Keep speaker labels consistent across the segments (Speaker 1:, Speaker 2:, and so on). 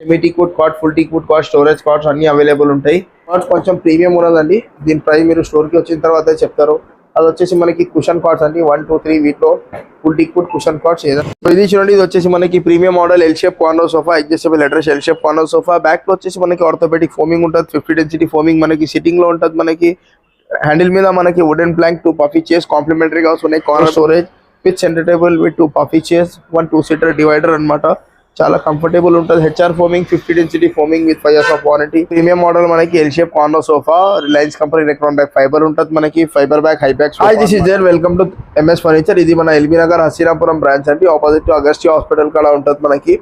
Speaker 1: Semi teakwood cot, full teakwood cot, storage cots అన్ని available ఉంటాయి. Cots కొంచెం premium ఉన్నదండి. దీని ప్రైస్ మీరు స్టోర్కి వచ్చిన తర్వాత చెప్తారు. అది వచ్చేసి మనకి కుషన్ కార్డ్స్ అండి 1, 2, 3 వీటిలో ఫుల్ టీక్వుడ్ కుషన్ కార్డ్స్ ఇది చూడండి. ఇది వచ్చేసి మనకి premium model L shape corner sofa, adjustable headrest L shape corner sofa. Back లో వచ్చేసి మనకి ఆర్థోపెడిక్ ఫోమింగ్ ఉంటుంది, 50 డెన్సిటీ ఫోమింగ్ మనకి సిట్టింగ్ లో ఉంటుంది. మనకి హ్యాండిల్ మీద మనకి వుడెన్ ప్లాంక్ 2 పఫీ చైర్స్ కాంప్లిమెంటరీగా వస్తున్నాయి. Corner storage with centre table with 2 puffy chairs, 1 2-seater divider అన్నమాట. చాలా కంఫర్టబుల్ ఉంటుంది. HR foaming, 50 density foaming with 5 years of warranty. Premium model మనకి L shape corner sofa, Reliance company Recron back fibre ఉంటుంది. మనకి fibre back high back. Hi, this is there, welcome to MS furniture. ఇది మన LB Nagar Hasinapuram branch అండి, opposite to Agastya hospital కూడా ఉంటుంది. మనకి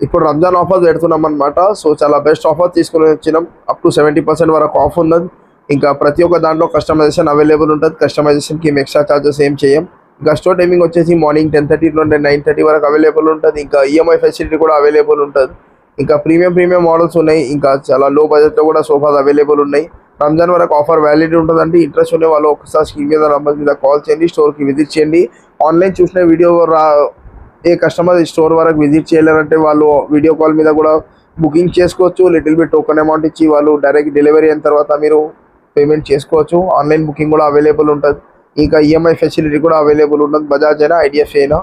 Speaker 1: ఇప్పుడు రంజాన్ ఆఫర్ పెడుతున్నాం అనమాట. సో చాలా బెస్ట్ ఆఫర్ తీసుకుని వచ్చినాం. అప్ టు 70% వరకు ఆఫ్ ఉన్నది. ఇంకా ప్రతి ఒక్క దాంట్లో కస్టమైజేషన్ అవైలబుల్ ఉంటుంది. కస్టమైజేషన్కి మేము ఎక్స్ట్రా ఛార్జెస్ ఏం చేయం. ఇంకా స్టోర్ టైమింగ్ వచ్చేసి మార్నింగ్ 10:30 నుండి 9:30 వరకు అవైలబుల్ ఉంటుంది. ఇంకా ఈఎంఐ ఫెసిలిటీ కూడా అవైలబుల్ ఉంటుంది. ఇంకా ప్రీమియం మోడల్స్ ఉన్నాయి. ఇంకా చాలా లో బడ్జెట్లో కూడా సోఫాస్ అవైలబుల్ ఉన్నాయి. రంజాన్ వరకు ఆఫర్ వ్యాలిడిటీ ఉంటుందండి. ఇంట్రెస్ట్ ఉండే వాళ్ళు ఒకసారి స్క్రీన్ మీద నంబర్ మీద కాల్ చేయండి, స్టోర్కి విజిట్ చేయండి. ఆన్లైన్ చూసిన వీడియో ఏ కస్టమర్ స్టోర్ వరకు విజిట్ చేయలేరంటే వాళ్ళు వీడియో కాల్ మీద కూడా బుకింగ్ చేసుకోవచ్చు. లిటిల్ బిట్ టోకెన్ అమౌంట్ ఇచ్చి వాళ్ళు డైరెక్ట్ డెలివరీ అయిన తర్వాత మీరు పేమెంట్ చేసుకోవచ్చు. ఆన్లైన్ బుకింగ్ కూడా అవైలబుల్ ఉంటుంది. ఇంకా ఈఎంఐ ఫెసిలిటీ కూడా అవైలబుల్ ఉంటుంది. బజాజ్ అయినా, ఐడిఎఫ్సి అయినా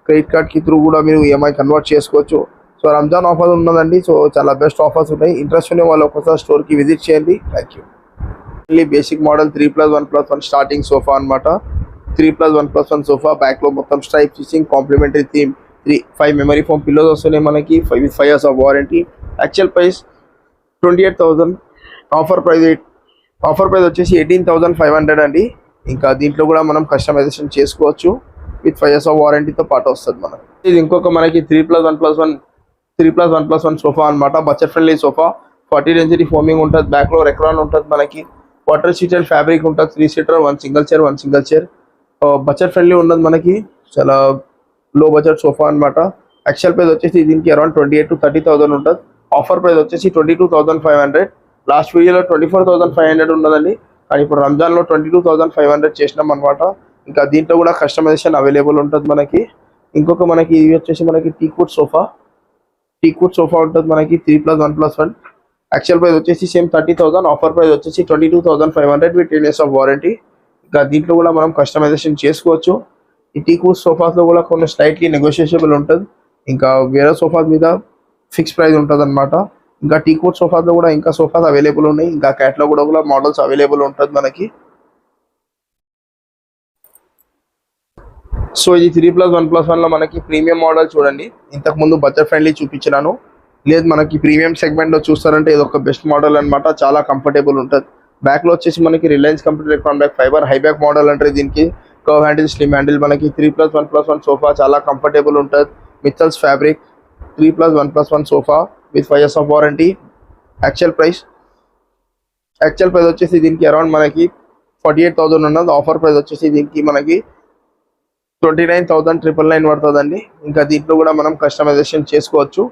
Speaker 1: క్రెడిట్ కార్డ్కి త్రూ కూడా మీరు ఈఎంఐ కన్వర్ట్ చేసుకోవచ్చు. సో రంజాన్ ఆఫర్ ఉన్నదండి. సో చాలా బెస్ట్ ఆఫర్స్ ఉన్నాయి. ఇంట్రెస్ట్ ఉండే వాళ్ళు ఒకసారి స్టోర్కి విజిట్ చేయండి. Thank you. Basic model 3+1+1 starting sofa అనమాట. 3+1+1 సోఫా. బ్యాక్లో మొత్తం stripe stitching, complimentary theme, 5 memory foam pillows వస్తున్నాయి మనకి, 5 years of warranty. Actual price 28,000. Offer price వచ్చేసి 18,500 అండి. ఇంకా దీంట్లో కూడా మనం కస్టమైజేషన్ చేసుకోవచ్చు విత్ 5 years ఆఫ్ వారంటీతో పాటు వస్తుంది మనకి. ఇది ఇంకొక మనకి 3+1+1 సోఫా అనమాట. Budget friendly sofa, 40 density foaming ఉంటుంది. బ్యాక్లో రెక్రాన్ ఉంటుంది. మనకి వాటర్ సీటెడ్ ఫ్యాబ్రిక్ ఉంటుంది. 3-seater, 1 single chair. Budget friendly ఉన్నది మనకి. చాలా లో బడ్జెట్ సోఫా అనమాట. యాక్చువల్ ప్రైస్ వచ్చేసి దీనికి అరౌండ్ 28,000 to 30,000 ఉంటుంది. ఆఫర్ ప్రైస్ వచ్చేసి 22,500. లాస్ట్ వీడియోలో 24,500 ఉన్నదండి. కానీ ఇప్పుడు రంజాన్లో 22,500 చేసినాం అనమాట. ఇంకా దీంట్లో కూడా కస్టమైజేషన్ అవైలబుల్ ఉంటుంది మనకి. ఇంకొక మనకి ఇది వచ్చేసి మనకి టీక్వుడ్ సోఫా ఉంటుంది మనకి 3+1+1. యాక్చువల్ ప్రైస్ వచ్చేసి సేమ్ 30,000. ఆఫర్ ప్రైస్ వచ్చేసి 22,500 విత్ 10 years ఆఫ్ వారంటీ. ఇంకా దీంట్లో కూడా మనం కస్టమైజేషన్ చేసుకోవచ్చు. ఈ టీక్వుడ్ సోఫాస్లో కూడా కొన్ని స్లైట్లీ నెగోషియేషబుల్ ఉంటుంది. ఇంకా వేరే సోఫాస్ మీద ఫిక్స్ ప్రైస్ ఉంటుంది అనమాట. ఇంకా టీక్వుడ్ సోఫాస్లో కూడా ఇంకా సోఫాస్ అవైలబుల్ ఉన్నాయి. ఇంకా క్యాట్లో కూడా మోడల్స్ అవైలబుల్ ఉంటుంది మనకి. సో ఇది 3+1+1లో మనకి ప్రీమియం మోడల్ చూడండి. ఇంతకుముందు బడ్జెట్ ఫ్రెండ్లీ చూపించినాను. లేదు మనకి ప్రీమియం సెగ్మెంట్లో చూస్తారంటే ఇది ఒక బెస్ట్ మోడల్ అనమాట. చాలా కంఫర్టబుల్ ఉంటుంది. బ్యాక్లో వచ్చేసి మనకి Reliance company Recron back fibre high back model అంటే దీనికి కర్వ్ హ్యాండిల్, స్లిమ్ హ్యాండిల్. మనకి 3+1+1 సోఫా చాలా కంఫర్టబుల్ ఉంటుంది. Mittals fabric 3+1+1 sofa with 5 years of warranty. Actual price వచ్చేసి దీనికి అరౌండ్ మనకి 48,000 ఉన్నది. ఆఫర్ ప్రైస్ వచ్చేసి దీనికి మనకి 29,999 పడుతుందండి. ఇంకా దీంట్లో కూడా మనం కస్టమైజేషన్ చేసుకోవచ్చు.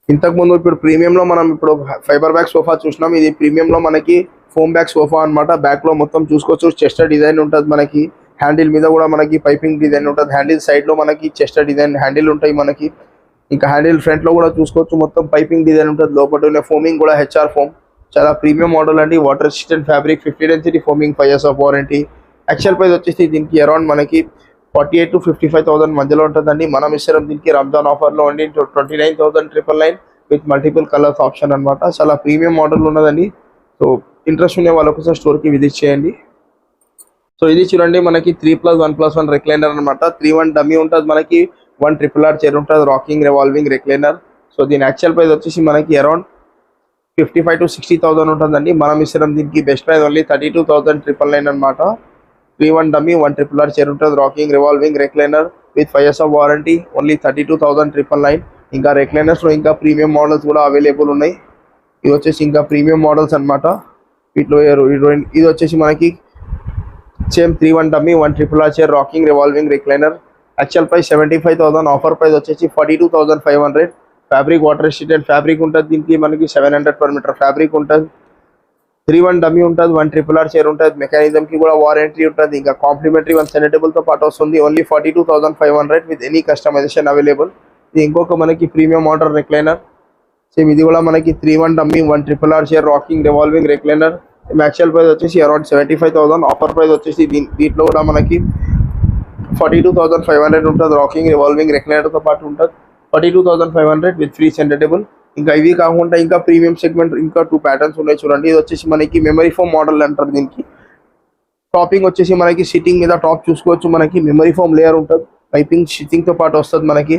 Speaker 1: ఇంతకుముందు ఇప్పుడు ప్రీమియంలో మనం ఇప్పుడు ఫైబర్ బ్యాక్ సోఫా చూసినాం. ఇది ప్రీమియంలో మనకి ఫోమ్ బ్యాక్ సోఫా అనమాట. బ్యాక్లో మొత్తం చూసుకోవచ్చు. చెస్టర్ డిజైన్ ఉంటుంది మనకి. హ్యాండిల్ మీద కూడా మనకి పైపింగ్ డిజైన్ ఉంటుంది. హ్యాండిల్ సైడ్లో మనకి చెస్టర్ డిజైన్ హ్యాండిల్ ఉంటాయి మనకి. ఇంకా హ్యాండిల్ ఫ్రంట్లో కూడా చూసుకోవచ్చు. మొత్తం పైపింగ్ డిజైన్ ఉంటుంది. లోపల ఉన్న ఫోమింగ్ కూడా హెచ్ఆర్ ఫోమ్. చాలా ప్రీమియం మోడల్ అండి. Water resistant fabric, 50 density foaming, 5 years of warranty. Actual price వచ్చేసి దీనికి అరౌండ్ మనకి 48,000 to 55,000 మధ్యలో ఉంటుందండి. మనం ఇస్తాం దీనికి రంజాన్ ఆఫర్లో ఉండి 29,999 విత్ మల్టిపుల్ కలర్స్ ఆప్షన్ అనమాట. చాలా ప్రీమియం మోడల్ ఉన్నదండి. సో ఇంట్రెస్ట్ ఉండే వాళ్ళు ఒకసారి స్టోర్కి విజిట్ చేయండి. సో ఇది చూడండి మనకి 3+1+1 రెక్లైనర్ అనమాట. 3-1 డమ్మీ ఉంటుంది మనకి. 1 RRR చైర్ ఉంటుంది, రాకింగ్ రివాల్వింగ్ రెక్లైనర్. సో దీని యాక్చువల్ ప్రైస్ వచ్చేసి మనకి అరౌండ్ 55,000 to 60,000 ఉంటుందండి. మనం ఇస్తాం దీనికి బెస్ట్ ప్రైస్ ఓన్లీ 32,999 అనమాట. 3-1 డమ్మీ, 1 RRR చైర్ ఉంటుంది, rocking revolving recliner with 5 years of warranty. Only 32,999. ఇంకా రెక్లైనర్స్లో ఇంకా ప్రీమియం మోడల్స్ కూడా అవైలబుల్ ఉన్నాయి. ఇది వచ్చేసి ఇంకా ప్రీమియం మోడల్స్ అనమాట. వీటిలో ఇది వచ్చేసి మనకి same 3-1 dummy, 1 RRR chair, rocking revolving recliner. Actual price 75,000. Offer price వచ్చేసి 42,500. ఫ్యాబ్రిక్ వాటర్ రెసిస్టెంట్ ఫ్యాబ్రిక్ ఉంటుంది. దీనికి మనకి 700 per meter ఫ్యాబ్రిక్ ఉంటుంది. 3-1 డమ్మీ ఉంటుంది, 1 RRR చైర్ ఉంటుంది, మెకానిజం కి కూడా వారంటీ ఉంటుంది, ఇంకా కాంప్లిమెంటరీ 1 సెనెటబుల్ తో పాటు వస్తుంది. Only 42,500 with any customisation available. ఇది ఇంకొక మనకి ప్రీమియం మోడల్ రెక్లైనర్. సేమ్ ఇది కూడా మనకి 3-1 dummy, 1 RRR chair, rocking revolving recliner. Actual price వచ్చేసి అరౌండ్ 75,000. ఆఫర్ ప్రైస్ వచ్చేసి దీంట్లో కూడా మనకి 42,500 ఉంటుంది. రాకింగ్ రివాల్వింగ్ రెక్లైనర్ తో పాటు ఉంటుంది. 42,500 విత్ ఫ్రీ సెనెటబుల్. ఇంకా ఇవి కాకుండా ఇంకా ప్రీమియం సెగ్మెంట్ ఇంకా 2 ప్యాటర్న్స్ ఉన్నాయి చూడండి. ఇది వచ్చేసి మనకి మెమరీ ఫోమ్ మోడల్ అంటారు. దీనికి టాపింగ్ వచ్చేసి మనకి సిట్టింగ్ మీద టాప్ చూసుకోవచ్చు. మనకి మెమరీ ఫోమ్ లేయర్ ఉంటుంది, పైపింగ్ సిట్టింగ్ తో పాటు వస్తుంది. మనకి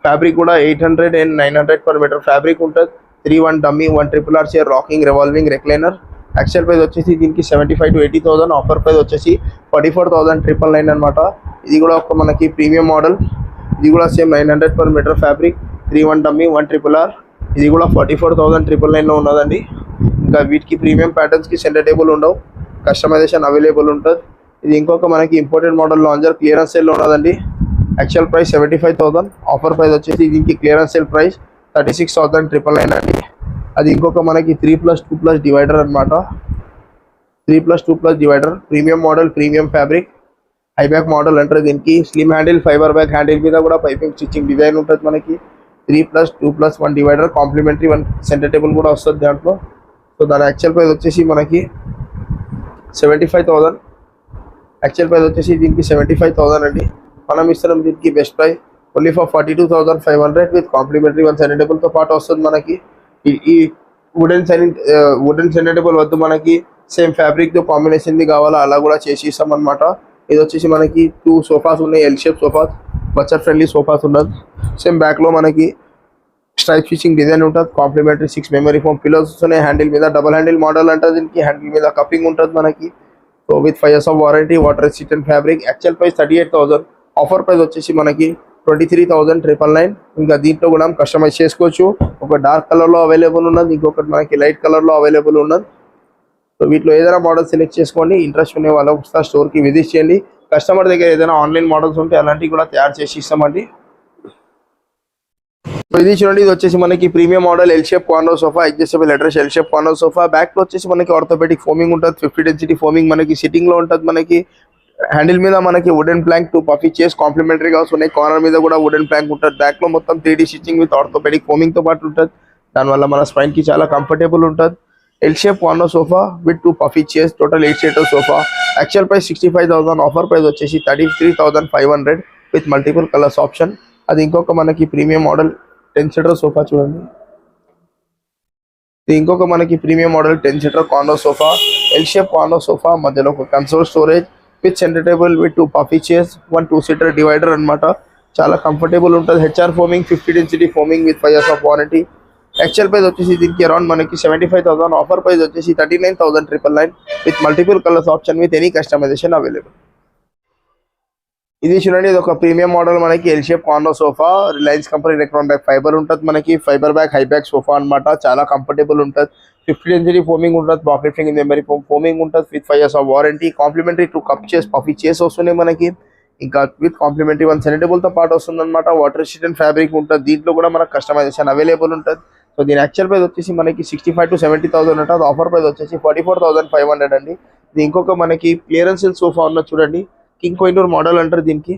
Speaker 1: ఫ్యాబ్రిక్ కూడా 800 and 900 per meter ఫ్యాబ్రిక్ ఉంటుంది. 3-1 dummy, 1 RRR chair, rocking revolving recliner. Actual price వచ్చేసి దీనికి 75,000 to 80,000. ఆఫర్ ప్రైస్ వచ్చేసి 44,999 అనమాట. ఇది కూడా ఒక మనకి ప్రీమియం మోడల్. ఇది కూడా same 900 per meter fabric, 3-1 dummy, 1 RRR. ఇది కూడా 44,999 ఉన్నదండి. ఇంకా వీటికి ప్రీమియం ప్యాటర్న్స్ కి సెంటర్ టేబుల్ ఉండవు, కస్టమైజేషన్ అవైలబుల్ ఉంటుంది. ఇది ఇంకొక మనకి imported model lounger clearance sale లో ఉన్నదండి. Actual price 75,000. ఆఫర్ ప్రైస్ వచ్చేసి దీనికి క్లియరెన్స్ సేల్ ప్రైస్ 36,999 అండి. అది ఇంకొక మనకి 3+2+ డివైడర్ అనమాట. 3+2+ divider premium model, premium fabric, high back model అంటారు. దీనికి slim handle, fibre back handle మీద కూడా పైపింగ్ స్టిచ్చింగ్ డిజైన్ ఉంటుంది. మనకి 3+2+1 డివైడర్, కాంప్లిమెంటరీ 1 సెంటర్ టేబుల్ కూడా వస్తుంది దాంట్లో. సో దాని యాక్చువల్ ప్రైస్ వచ్చేసి మనకి 75,000. యాక్చువల్ ప్రైస్ వచ్చేసి దీనికి 75,000 అండి. మనం ఇస్తున్నాం దీనికి best price only for 42,500 with complimentary 1 centre table తో పాటు వస్తుంది. మనకి ఈ వుడెన్ సెంటర్ టేబుల్ వద్దు, మనకి సేమ్ ఫ్యాబ్రిక్ తో కాంబినేషన్ ది కావాలా అలా కూడా చేసి ఇస్తాం అనమాట. ఇది వచ్చేసి మనకి 2 సోఫాస్ ఉన్నాయి, L shape sofas, budget friendly sofas ఉన్నది. సేమ్ బ్యాక్ లో మనకి స్ట్రైప్ స్టిచింగ్ డిజైన్ ఉంటుంది. కాంప్లిమెంటరీ 6 మెమరీ ఫోమ్ పిల్లోస్ ఉన్నాయి. హ్యాండిల్ మీద డబుల్ హ్యాండిల్ మోడల్ అంటారు. దీనికి హ్యాండిల్ మీద కప్పింగ్ ఉంటుంది మనకి. So with 5 years of warranty, water resistant fabric. Actual price 38,000. Offer price వచ్చేసి మనకి 23,999. ఇంకా దీంట్లో కూడా కస్టమైజ్ చేసుకోవచ్చు. ఒక డార్క్ కలర్ లో అవైలబుల్ ఉన్నది, ఇంకొకటి మనకి లైట్ కలర్ లో అవైలబుల్ ఉన్నది. సో వీటిలో ఏదైనా మోడల్ సెలెక్ట్ చేసుకోండి. ఇంట్రెస్ట్ ఉన్న వాళ్ళు ఒకసారి స్టోర్ కి విజిట్ చేయండి. కస్టమర్ దగ్గర ఏదైనా ఆన్లైన్ మోడల్స్ ఉంటే అలాంటివి కూడా తయారు చేసి ఇస్తామండి. ఇది చూడండి, ఇది వచ్చేసి మనకి premium model L shape corner sofa, adjustable headrest L shape corner sofa. Back లో వచ్చేసి మనకి ఆర్థోపెడిక్ ఫోమింగ్ ఉంటుంది, 50 డెన్సిటీ ఫోమింగ్ మనకి సిట్టింగ్ లో ఉంటుంది. మనకి హ్యాండిల్ మీద మనకి వుడెన్ ప్లాంక్ 2 పఫీ చైర్స్ కాంప్లిమెంటరీగా వస్తున్నాయి. కార్నర్ మీద కూడా వుడెన్ ప్లాంక్ ఉంటుంది. బ్యాక్ లో మొత్తం 3D stitching with orthopaedic foaming తో పాటు ఉంటుంది. దానివల్ల మన స్పైన్ కి చాలా కంఫర్టబుల్ ఉంటుంది. L shape corner sofa with 2 puffy chairs, total 8 seater sofa. Actual price 65,000. Offer price వచ్చేసి 33,500 విత్ మల్టిపుల్ కలర్స్ ఆప్షన్. అది ఇంకొక మనకి ప్రీమియం మోడల్ 10 సీటర్ సోఫా చూడండి. ఇది ఇంకొక మనకి premium model 10 seater corner sofa, L shape corner sofa. మధ్యలో ఒక console storage with centre table with 2 puffy chairs, 1 2 seater divider అనమాట. చాలా కంఫర్టబుల్ ఉంటుంది. HR foaming, 50 density foaming with 5 years of warranty. Actual price వచ్చేసి దీనికి అరౌండ్ మనకి 75,000. Offer price వచ్చేసి 39,999 with multiple colours option with any customisation available. ఇది చూడండి, ఇది ఒక ప్రీమియం మోడల్ మనకి L shape corner sofa. Reliance company Recron back fibre ఉంటుంది. మనకి fibre back high back sofa అనమాట. చాలా కంఫర్టబుల్ ఉంటుంది. 50 డెన్సిటీ ఫోమింగ్ ఉంటుంది, పాకెట్ ఫింగ్ మెమరీ ఫోమింగ్ ఉంటుంది with 5 years of warranty. Complimentary 2 cup chairs, puffy chairs వస్తున్నాయి మనకి. ఇంకా విత్ కాంప్లిమెంటరీ 1 సెంటర్ టేబుల్ తో పాటు వస్తుంది అనమాట. వాటర్ రెసిస్టెంట్ ఫ్యాబ్రిక్ ఉంటుంది. దీంట్లో కూడా మనకు కస్టమైజేషన్ అవైలబుల్ ఉంటుంది. సో దీని యాక్చువల్ ప్రైస్ వచ్చేసి మనకి 65,000 to 70,000 ఉంటుంది. ఆఫర్ ప్రైస్ వచ్చేసి 44,500 అండి. ఇది ఇంకొక మనకి క్లియరెన్స్ సేల్ సోఫా ఉన్నది చూడండి. కింగ్ కోహినూర్ మోడల్ అంటారు దీనికి.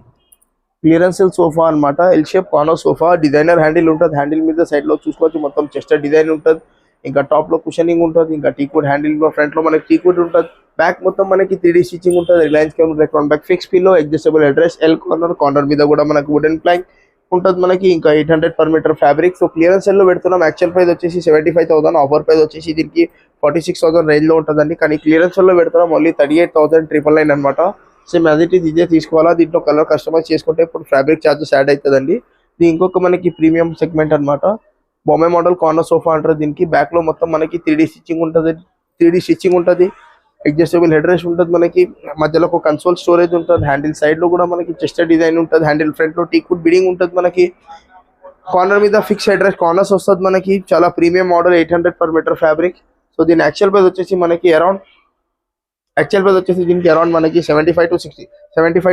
Speaker 1: క్లియరెన్స్ సేల్ సోఫా అనమాట. L shape corner sofa, designer handle ఉంటుంది. హ్యాండిల్ మీద సైడ్ లో చూసుకోవచ్చు మొత్తం చెస్టర్ డిజైన్ ఉంటుంది. ఇంకా టాప్ లో కుషనింగ్ ఉంటుంది. ఇంకా టీకుడ్ హ్యాండిల్ లో ఫ్రంట్ లో మనకి టీకుడ్ ఉంటుంది. బ్యాక్ మొత్తం మనకి 3D స్టిచ్చింగ్ ఉంటుంది. Reliance company Recron back fix pillow, adjustable headrest L corner. Corner మీద కూడా మనకి వుడెన్ ప్లాంక్ ఉంటుంది మనకి. ఇంకా 800 per meter fabric. So clearance cell లో పెడుతున్నాం. యాక్చువల్ ప్రైస్ వచ్చేసి 75,000. ఆఫర్ ప్రైస్ వచ్చేసి దీనికి 46,000 రేంజ్ లో ఉంటుందండి. కానీ క్లియరెన్స్ సెల్ లో పెడుతున్నాం ఓన్లీ 38,999 అనమాట. సేమ్ యాజ్ ఇట్ ఈస్ ఇదే తీసుకోవాలా. దీంట్లో కలర్ కస్టమైజ్ చేసుకుంటే ఇప్పుడు ఫ్యాబ్రిక్ చార్జెస్ యాడ్ అవుతుందండి. ఇది ఇంకొక మనకి ప్రీమియం సెగ్మెంట్ అనమాట. బొమ్మే మోడల్ కార్నర్ సోఫా అంటారు దీనికి. బ్యాక్ లో మొత్తం మనకి 3D స్టిచ్చింగ్ ఉంటుంది. అడ్జస్టబుల్ హెడ్ రెస్ట్ ఉంటుంది మనకి. మధ్యలో ఒక కన్సోల్ స్టోరేజ్ ఉంటుంది. హ్యాండిల్ సైడ్ లో కూడా మనకి చెస్టర్ డిజైన్ ఉంటుంది. హ్యాండిల్ ఫ్రంట్ లో టీకుడ్ బిడింగ్ ఉంటుంది మనకి. కార్నర్ మీద ఫిక్స్ హెడ్ రెస్ట్ కార్నర్స్ వస్తుంది మనకి. చాలా premium model 800 per meter fabric. So దీని యాక్చువల్ ప్రైస్ వచ్చేసి మనకి దీనికి అరౌండ్ మనకి 75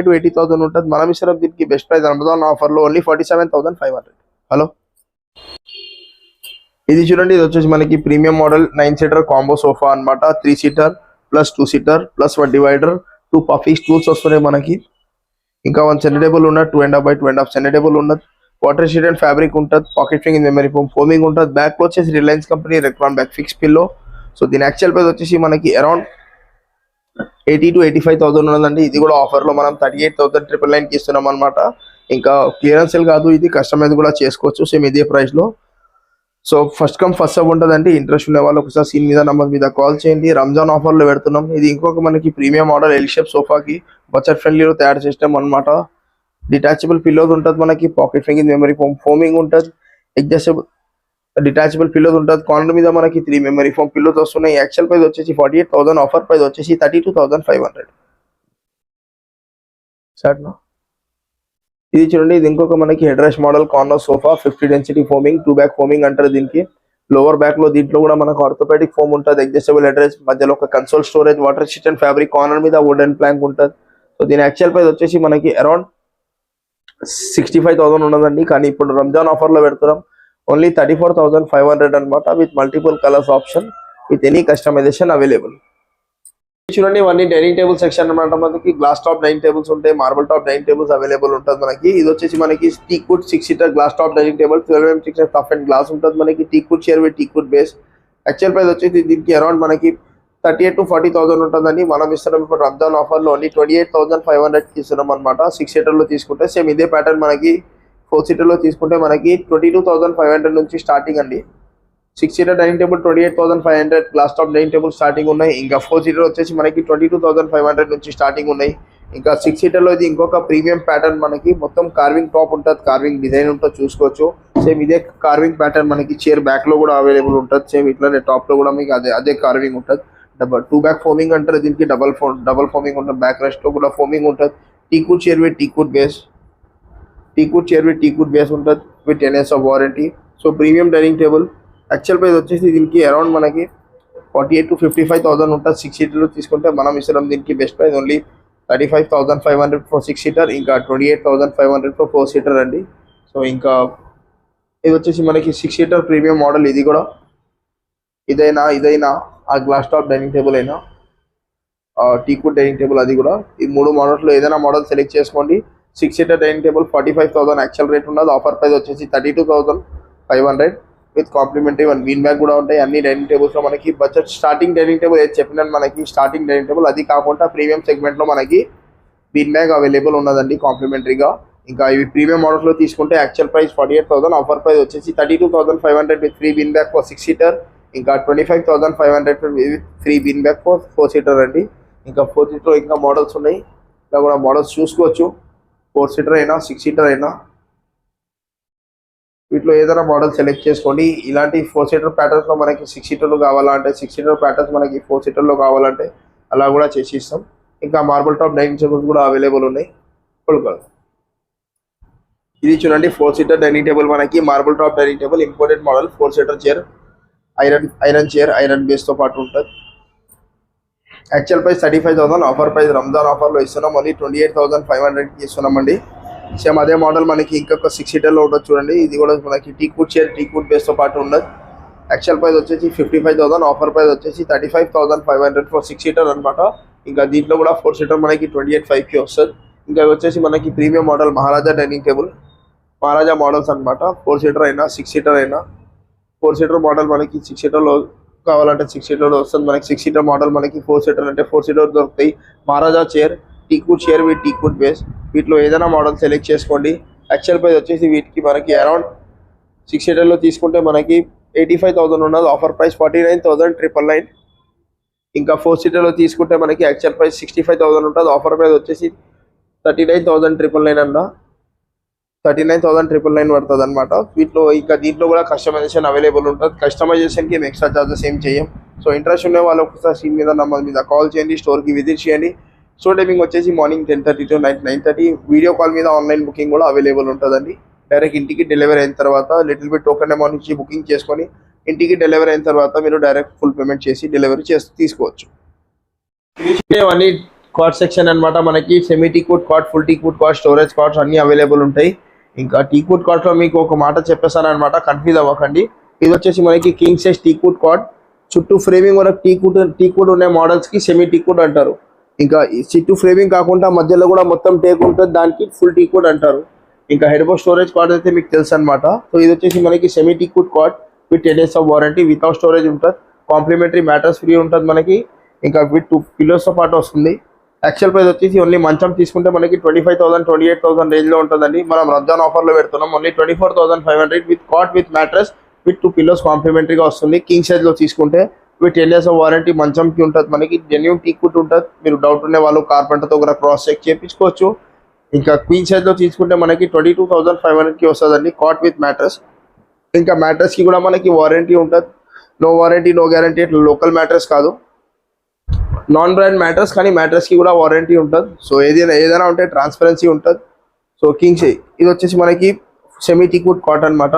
Speaker 1: to 80,000 ఉంటుంది. మనం ఇచ్చిన దీనికి బెస్ట్ ప్రైస్ రమజాన్ ఆఫర్ లో ఓన్లీ 47,500. హలో, ఇది చూడండి, ఇది వచ్చేసి మనకి premium model 9 seater combo sofa అన్నమాట. 3 seater plus 2 seater plus 1 divider, 2 puffy stools వస్తున్నాయి మనకి. ఇంకా 1 సెంటర్ టేబుల్ ఉన్నది, 2.5 by 2.5 సెంటర్ టేబుల్ ఉన్నది. వాటర్ షీట్ అండ్ ఫ్యాబ్రిక్ ఉంటుంది, పాకెట్ ఫింగ్ మెమరీ ఫోమ్ ఫోమింగ్ ఉంటుంది. బ్యాక్ లో వచ్చేసి Reliance company Recron back fix pillow. So దీని యాక్చువల్ ప్రైస్ వచ్చేసి మనకి అరౌండ్ 80 to 85,000 ఉన్నదండి. ఇది కూడా ఆఫర్ లో మనం 38,999 కి ఇస్తున్నాం అనమాట. ఇంకా క్లియరెన్స్ సేల్ కాదు, ఇది కస్టమైజ్ కూడా చేసుకోవచ్చు సేమ్ ఇదే ప్రైస్ లో. So first come first serve ఉంటుందండి. ఇంట్రెస్ట్ ఉన్న వాళ్ళు ఒకసారి సీన్ మీద నంబర్ మీద కాల్ చేయండి. రంజాన్ ఆఫర్ లో పెడుతున్నాం. ఇది ఇంకొక మనకి ప్రీమియం మోడల్ ఎల్ షేప్ సోఫాకి బడ్జెట్ ఫ్రెండ్లీలో తయారు చేస్తాం అనమాట. డిటాచబుల్ పిల్లోస్ ఉంటుంది మనకి, పాకెట్ ఫింగ్ మెమరీ ఫోమ్ ఫోమింగ్ ఉంటుంది, అడ్జస్టబుల్ డిటాచబుల్ పిల్లోస్ ఉంటుంది. కార్నర్ మీద మనకి 3 మెమరీ ఫోమ్ పిల్లోస్ వస్తున్నాయి. యాక్చువల్ ప్రైస్ వచ్చేసి 48,000, ఆఫర్ ప్రైస్ వచ్చేసి 32,500. సార్ ఇది చూడండి, ఇది ఇంకొక మనకి head rest model corner sofa 50 density foaming, 2 back foaming అంటారు దీనికి. లోవర్ బ్యాక్ లో దీంట్లో కూడా మనకు ఆర్థోపెడిక్ ఫోమ్ ఉంటుంది, అడ్జస్టబుల్ హెడ్ రెస్ట్, మధ్యలో ఒక console storage, water sheet and fabric, corner మీద వుడెన్ ప్లాంక్ ఉంటుంది. సో దీని యాక్చువల్ ప్రైస్ వచ్చేసి మనకి అరౌండ్ 65,000 ఉన్నదండి. కానీ ఇప్పుడు రంజాన్ ఆఫర్ లో పెడుతున్నాం ఓన్లీ 34,500 అనమాట, with multiple colours option, with any customisation available. చూడండి, ఇవన్నీ డైనింగ్ టేబుల్ సెక్షన్ అనమాట. మనకి గ్లాస్ టాప్ డైనింగ్ టేబుల్స్ ఉంటాయి, marble top dining tables available ఉంటుంది మనకి. ఇది వచ్చేసి మనకి teakwood 6 seater glass top dining table, 12 mm thickness toughened glass ఉంటుంది మనకి. Teakwood chair with teakwood base. Actual price వచ్చేసి దీనికి అరౌండ్ మనకి 38,000 to 40,000 ఉంటుందండి. మనం ఇస్తున్నాం ఇప్పుడు రంజాన్ ఆఫర్ లో ఓన్లీ 28,500 కి ఇస్తున్నాం అనమాట. 6 సీటర్ లో తీసుకుంటే సేమ్ ఇదే ప్యాటర్న్ మనకి 4 సీటర్ లో తీసుకుంటే మనకి 22,500 నుంచి స్టార్టింగ్ అండి. 6 seater dining table 28,500, glass top dining table starting ఉన్నాయి. ఇంకా 4 సీటర్ వచ్చేసి మనకి 22,500 నుంచి స్టార్టింగ్ ఉన్నాయి. ఇంకా 6 సీటర్ లో ఇది ఇంకొక ప్రీమియం ప్యాటర్న్ మనకి, మొత్తం కార్వింగ్ టాప్ ఉంటుంది, కార్వింగ్ డిజైన్ ఉంటుంది, చూసుకోవచ్చు. సేమ్ ఇదే కార్వింగ్ ప్యాటర్న్ మనకి చైర్ బ్యాక్ లో కూడా అవైలబుల్ ఉంటుంది. సేమ్ ఇట్లానే టాప్ లో కూడా మీకు అదే కార్వింగ్ ఉంటుంది. 2 బ్యాక్ ఫోమింగ్ అంటారు దీనికి, డబల్ ఫోమింగ్ ఉంటుంది. బ్యాక్ రెస్ట్ లో కూడా ఫోమింగ్ ఉంటుంది. Teakwood chair with teakwood base ఉంటుంది, with 10 years of warranty. So premium dining table actual price వచ్చేసి దీనికి అరౌండ్ మనకి 48,000 to 55,000 ఉంటుంది. 6 సీటర్ తీసుకుంటే మనం ఇస్తున్నాం దీనికి best price only 35,500 for 6 seater, ఇంకా 28,500 ఫర్ 4 సీటర్ అండి. సో ఇంకా ఇది వచ్చేసి మనకి 6 సీటర్ ప్రీమియం మోడల్. ఇది కూడా ఇదైనా ఆ గ్లాస్ టాప్ డైనింగ్ టేబుల్ అయినా టీక్వుడ్ డైనింగ్ టేబుల్, అది కూడా ఈ 3 మోడల్స్ లో ఏదైనా మోడల్ సెలెక్ట్ చేసుకోండి. 6 seater dining table 45,000 actual rate ఉన్నది, ఆఫర్ ప్రైస్ వచ్చేసి 32,500 విత్ కాంప్లిమెంటరీ 1 బీన్ బ్యాగ్ కూడా ఉంటాయి. అన్ని డైనింగ్ టేబుల్స్ లో మనకి బడ్జెట్ స్టార్టింగ్ డైనింగ్ టేబుల్ ఏది చెప్పినాను మనకి స్టార్టింగ్ డైనింగ్ టేబుల్, అది కాకుండా ప్రీమియం సెగ్మెంట్ లో మనకి బీన్ బ్యాగ్ అవైలబుల్ ఉన్నదండి కాంప్లిమెంటరీగా. ఇంకా ఇవి ప్రీమియం మోడల్స్ లో తీసుకుంటే యాక్చువల్ ప్రైస్ 48,000, ఆఫర్ ప్రైస్ వచ్చేసి 32,500 with free bean bag for 6 seater, ఇంకా 25,500 with free bean bag for 4 seater అండి. ఇంకా 4 సీటర్ ఇంకా మోడల్స్ ఉన్నాయి, ఇలా కూడా మోడల్స్ చూసుకోవచ్చు. 4 సీటర్ అయినా 6 సీటర్ అయినా వీటిలో ఏదైనా మోడల్ సెలెక్ట్ చేసుకోండి. ఇలాంటి 4 సీటర్ ప్యాటర్న్స్ లో మనకి 6 సీటర్లు కావాలంటే 6 సీటర్ ప్యాటర్న్స్ మనకి 4 సీటర్లో కావాలంటే అలా కూడా చేసి ఇస్తాం. ఇంకా మార్బల్ టాప్ డైనింగ్ టేబుల్స్ కూడా అవైలబుల్ ఉన్నాయి. ఇది చూడండి, 4 సీటర్ డైనింగ్ టేబుల్ మనకి marble top dining table, imported model. 4 seater chair, iron chair, iron base తో పాటు ఉంటుంది. Actual price 35,000, offer price Ramzan offer లో ఇస్తున్నాం ఓన్లీ 28,500 కి ఇస్తున్నామండి. సేమ్ అదే మోడల్ మనకి ఇంకొక 6 సీటర్లో ఉంటుంది చూడండి. ఇది కూడా మనకి టీక్వుడ్ చైర్, టీక్వుడ్ బేస్ తో పాటు ఉన్నది. యాక్చువల్ ప్రైస్ వచ్చేసి 55,000, ఆఫర్ ప్రైస్ వచ్చేసి 35,500 ఫర్ 6 సీటర్ అనమాట. ఇంకా దీంట్లో కూడా 4 సీటర్ మనకి 28,500 కి వస్తుంది. ఇంకా వచ్చేసి మనకి ప్రీమియం మోడల్ మహారాజా డైనింగ్ టేబుల్, మహారాజా మోడల్స్ అనమాట. 4 సీటర్ అయినా 6 సీటర్ అయినా, 4 సీటర్ మోడల్ మనకి 6 సీటర్లో కావాలంటే 6 సీటర్లో వస్తుంది. మనకి 6 సీటర్ మోడల్ మనకి 4 సీటర్ అంటే 4 సీటర్ దొరుకుతాయి. Maharaja chair, teakwood chair with teakwood base, వీటిలో ఏదైనా మోడల్ సెలెక్ట్ చేసుకోండి. యాక్చువల్ ప్రైస్ వచ్చేసి వీటికి మనకి అరౌండ్ 6 సీటర్లో తీసుకుంటే మనకి 85,000 ఉన్నది, ఆఫర్ ప్రైస్ 49,999. ఇంకా 4 సీటర్లో తీసుకుంటే మనకి యాక్చువల్ ప్రైస్ 65,000 ఉంటుంది, ఆఫర్ ప్రైస్ వచ్చేసి 39,999 అన్న 39,999 పడుతుంది అనమాట. వీటిలో ఇంకా దీంట్లో కూడా కస్టమైజేషన్ అవైలబుల్ ఉంటుంది. కస్టమైజేషన్కి మేము ఎక్స్ట్రా చార్జెస్ ఏం చేయం. సో ఇంట్రెస్ట్ ఉండే వాళ్ళు ఒకసారి స్క్రీన్ మీద నంబర్ మీద కాల్ చేయండి, స్టోర్కి విజిట్ చేయండి. సో టైమింగ్ వచ్చేసి morning 10:30 to night 9:30. Video call మీద ఆన్లైన్ బుకింగ్ కూడా అవైలబుల్ ఉంటుందండి. డైరెక్ట్ ఇంటికి డెలివరీ అయిన తర్వాత లిటిల్ బిట్ టోకెన్ అమౌంట్ నుంచి బుకింగ్ చేసుకొని ఇంటికి డెలివరీ అయిన తర్వాత మీరు డైరెక్ట్ ఫుల్ పేమెంట్ చేసి డెలివరీ తీసుకోవచ్చు. ఇవన్నీ కార్డ్ సెక్షన్ అనమాట. మనకి semi teakwood card, full teakwood card, storage cards అన్ని అవైలబుల్ ఉంటాయి. ఇంకా టీక్వుడ్ కార్డ్లో మీకు ఒక మాట చెప్పేస్తాను అనమాట, కన్ఫ్యూజ్ అవ్వకండి. ఇది వచ్చేసి మనకి కింగ్ సైజ్ టీక్వుడ్ కాట్, చుట్టూ ఫ్రేమింగ్ వరకు టీక్వుడ్ ఉన్న మోడల్స్ కి సెమీ టీక్వుడ్ అంటారు. ఇంకా ఈ చుట్టూ ఫ్రేమింగ్ కాకుండా మధ్యలో కూడా మొత్తం టేక్ ఉంటుంది, దానికి ఫుల్ టీక్వుడ్ అంటారు. ఇంకా హెడ్ బోర్డ్ స్టోరేజ్ కాట్ అయితే మీకు తెలుసు అనమాట. సో ఇది వచ్చేసి మనకి semi teakwood cot with 10 days of warranty, without storage ఉంటుంది, కాంప్లిమెంటరీ మ్యాట్రెస్ ఫ్రీ ఉంటుంది మనకి, ఇంకా విత్ 2 pillows తో పాటు వస్తుంది. యాక్చువల్ ప్రైస్ వచ్చేసి ఓన్లీ మంచం తీసుకుంటే మనకి 25,000 28,000 రేంజ్ లో ఉంటుందండి. మనం రంజాన్ ఆఫర్ లో పెడుతున్నాం. Only 24,500 with cot with mattress with 2 pillows కాంప్లిమెంటరీగా వస్తుంది. కింగ్ సైజ్ లో తీసుకుంటే విత్ 10 days ఆఫ్ వారంటీ మంచంకి ఉంటుంది మనకి. జెన్యూన్ టీక్వుడ్ ఉంటుంది. మీరు డౌట్ ఉండే వాళ్ళు కార్పెంటర్తో కూడా క్రాస్ చెక్ చేయించుకోవచ్చు. ఇంకా క్వీన్ సైజ్ లో తీసుకుంటే మనకి 22,500 కి వస్తుందండి కాట్ విత్ మ్యాట్రెస్. ఇంకా మ్యాట్రెస్ కి కూడా మనకి వారంటీ ఉంటుంది. No warranty no guarantee, local mattress కాదు, నాన్ బ్రాండ్ మ్యాట్రెస్, కానీ మ్యాట్రెస్ కి కూడా వారంటీ ఉంటుంది. సో ఏదైనా ఉంటే ట్రాన్స్పరెన్సీ ఉంటుంది. సో కింగ్ సైజ్ ఇది వచ్చేసి మనకి సెమీ టీక్వుడ్ కాట్ అనమాట.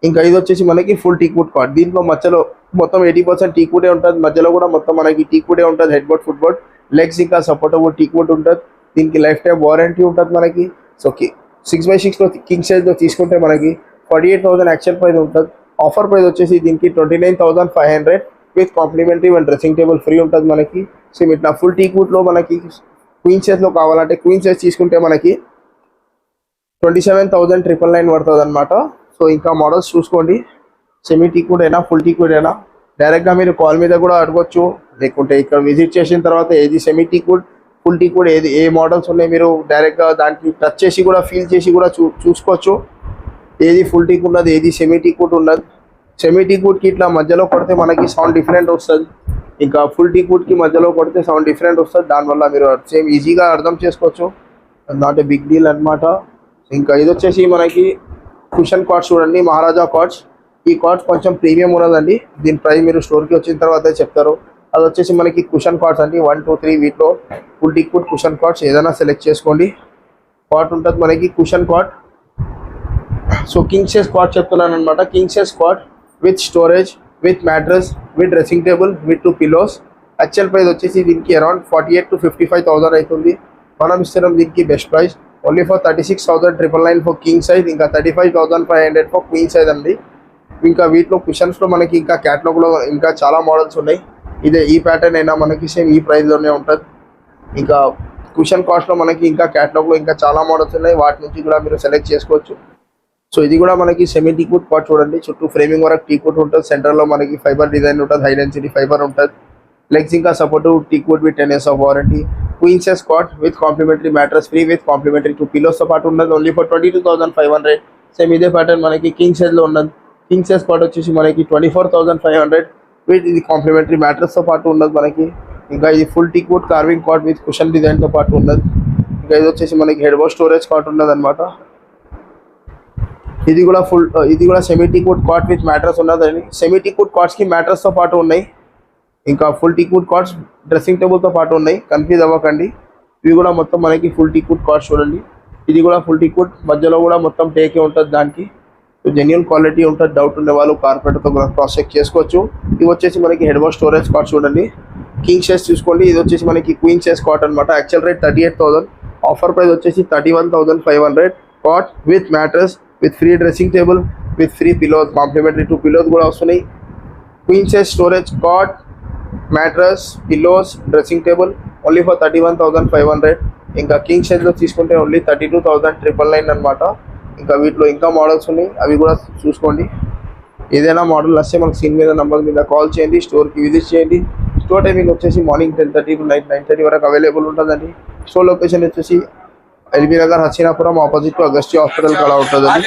Speaker 1: ఇంకా ఇది వచ్చేసి మనకి ఫుల్ టీక్వుడ్ కాట్. దీంట్లో మధ్యలో మొత్తం 80% టీక్వుడే ఉంటుంది, మధ్యలో కూడా మొత్తం మనకి టీక్వుడే ఉంటుంది. Head board foot board legs ఇంకా సపోర్టబుల్ టీక్వుడ్ ఉంటుంది. దీనికి లైఫ్ టైం వారంటీ ఉంటుంది మనకి. సో 6x6 లో కింగ్ సైజ్ లో తీసుకుంటే మనకి 48,000 యాక్చువల్ ప్రైస్ ఉంటుంది. ఆఫర్ ప్రైస్ వచ్చేసి దీనికి 29,500 with complimentary one dressing table free ఉంటుంది మనకి. సేమ్ ఇట్లా ఫుల్ టీక్వుడ్ లో మనకి క్వీన్ సైజ్ లో కావాలంటే క్వీన్ సైజ్ తీసుకుంటే మనకి 27,999 పడుతుంది అనమాట. సో ఇంకా మోడల్స్ చూసుకోండి, సెమీ టీక్వుడ్ అయినా ఫుల్ టీక్వుడ్ అయినా డైరెక్ట్గా మీరు కాల్ మీద కూడా అడగొచ్చు, లేకుంటే ఇక్కడ విజిట్ చేసిన తర్వాత ఏది సెమీ టీక్వుడ్ ఫుల్ టీక్వుడ్ ఏ మోడల్స్ ఉన్నాయి మీరు డైరెక్ట్గా దానికి టచ్ చేసి కూడా ఫీల్ చేసి కూడా చూసుకోవచ్చు. ఏది ఫుల్ టీక్వుడ్ ఉన్నది, ఏది సెమీ టీక్వుడ్ ఉన్నది. సెమీ టీక్వుడ్కి ఇట్లా మధ్యలో కొడితే మనకి సౌండ్ డిఫరెంట్ వస్తుంది, ఇంకా ఫుల్ టీక్వుడ్కి మధ్యలో కొడితే సౌండ్ డిఫరెంట్ వస్తుంది. దానివల్ల మీరు సేమ్ ఈజీగా అర్థం చేసుకోవచ్చు, నాట్ ఏ బిగ్ డీల్ అనమాట. ఇంకా ఇది వచ్చేసి మనకి కుషన్ కాట్స్ చూడండి, మహారాజా కాట్స్. ఈ కాట్స్ కొంచెం ప్రీమియం ఉన్నదండి. దీని ప్రైస్ మీరు స్టోర్కి వచ్చిన తర్వాత చెప్తారు. అది వచ్చేసి మనకి కుషన్ కాట్స్ అండి. 1 2 3 వీటిలో ఫుల్ టీక్వుడ్ కుషన్ కాట్స్ ఏదైనా సెలెక్ట్ చేసుకోండి. కాట్ ఉంటుంది మనకి cushion cot. So king size cot చెప్తున్నాను అనమాట. King size cot with storage with mattress with dressing table with 2 pillows. Actual price వచ్చేసి దీనికి అరౌండ్ 48,000 to 55,000 అవుతుంది. మనం ఇస్తున్నాం దీనికి best price only for 36,999 for king size, ఇంకా 35,500 ఫర్ క్వీన్ సైజ్ అండి. ఇంకా వీటిలో కుషన్స్లో మనకి ఇంకా క్యాటలాగ్లో ఇంకా చాలా మోడల్స్ ఉన్నాయి. ఈ ప్యాటర్న్ అయినా మనకి సేమ్ ఈ ప్రైస్లోనే ఉంటుంది. ఇంకా కుషన్ కాస్ట్లో మనకి ఇంకా క్యాటలాగ్లో ఇంకా చాలా మోడల్స్ ఉన్నాయి, వాటి నుంచి కూడా మీరు సెలెక్ట్ చేసుకోవచ్చు. సో ఇది కూడా మనకి సెమీ టీక్వుడ్ కాట్ చూడండి, చుట్టూ ఫ్రేమింగ్ వరకు టీక్వుడ్ ఉంటుంది, సెంటర్లో మనకి ఫైబర్ డిజైన్ ఉంటుంది, హై డెన్సిటీ ఫైబర్ ఉంటుంది. లెగ్స్ ఇంకా supportive teakwood with 10 years of warranty. Queen size cot with complimentary mattress free with complimentary 2 pillows తో పాటు ఉన్నది ఓన్లీ ఫర్ 22,500. సేమ్ ఇదే ప్యాటర్న్ మనకి కింగ్ సైజ్లో ఉన్నది. కింగ్ సైజ్ కాట్ వచ్చేసి మనకి 24,500 విత్ ఇది కాంప్లిమెంటరీ మ్యాట్రెస్తో పాటు ఉన్నది మనకి. ఇంకా ఇది full teakwood carving cot with cushion డిజైన్తో పాటు ఉన్నది. ఇంకా ఇది వచ్చేసి మనకి హెడ్ బోర్డ్ స్టోరేజ్ కాట్ ఉన్నది అనమాట. ఇది కూడా semi teakwood cot with mattress ఉన్నదండి. సెమీ టీక్వుడ్ కాట్స్కి మ్యాట్రెస్తో పాటు ఉన్నాయి. ఇంకా ఫుల్ టీక్వుడ్ కాట్స్ డ్రెస్సింగ్ టేబుల్తో పాటు ఉన్నాయి, కన్ఫ్యూజ్ అవ్వకండి. ఇవి కూడా మొత్తం మనకి ఫుల్ టీక్వుడ్ కాట్స్ చూడండి. ఇది కూడా ఫుల్ టీక్వుడ్, మధ్యలో కూడా మొత్తం టేకే ఉంటుంది దానికి. జెన్యూన్ క్వాలిటీ ఉంటుంది. డౌట్ ఉండే వాళ్ళు కార్పెంటర్తో క్రాస్ చెక్ చేసుకోవచ్చు. ఇవి వచ్చేసి మనకి హెడ్ బోర్డ్ స్టోరేజ్ కాట్ చూడండి. కింగ్ సైజ్ చూసుకోండి. ఇది వచ్చేసి మనకి క్వీన్ సైజ్ కాట్ అనమాట. యాక్చువల్ రేట్ 38,000, ఆఫర్ ప్రైస్ వచ్చేసి 31,500. Cot with mattress with free dressing table with free pillows, complimentary 2 pillows కూడా వస్తున్నాయి. Queen size storage cot mattress pillows dressing table only for 31,500. ఇంకా king సైజ్లో తీసుకుంటే ఓన్లీ 32,999 అనమాట. ఇంకా వీటిలో ఇంకా మోడల్స్ ఉన్నాయి, అవి కూడా చూసుకోండి. ఏదైనా మోడల్ వస్తే మనకు స్క్రీన్ మీద నెంబర్ మీద కాల్ చేయండి, స్టోర్కి విజిట్ చేయండి. స్టోర్ టైమింగ్ వచ్చేసి మార్నింగ్ 10:30 to నైట్ 9:30 వరకు అవైలబుల్ ఉంటుందండి. స్టోర్ లొకేషన్ వచ్చేసి LB Nagar, Hasinapuram opposite to Agastya hospital కూడా ఉంటుందండి.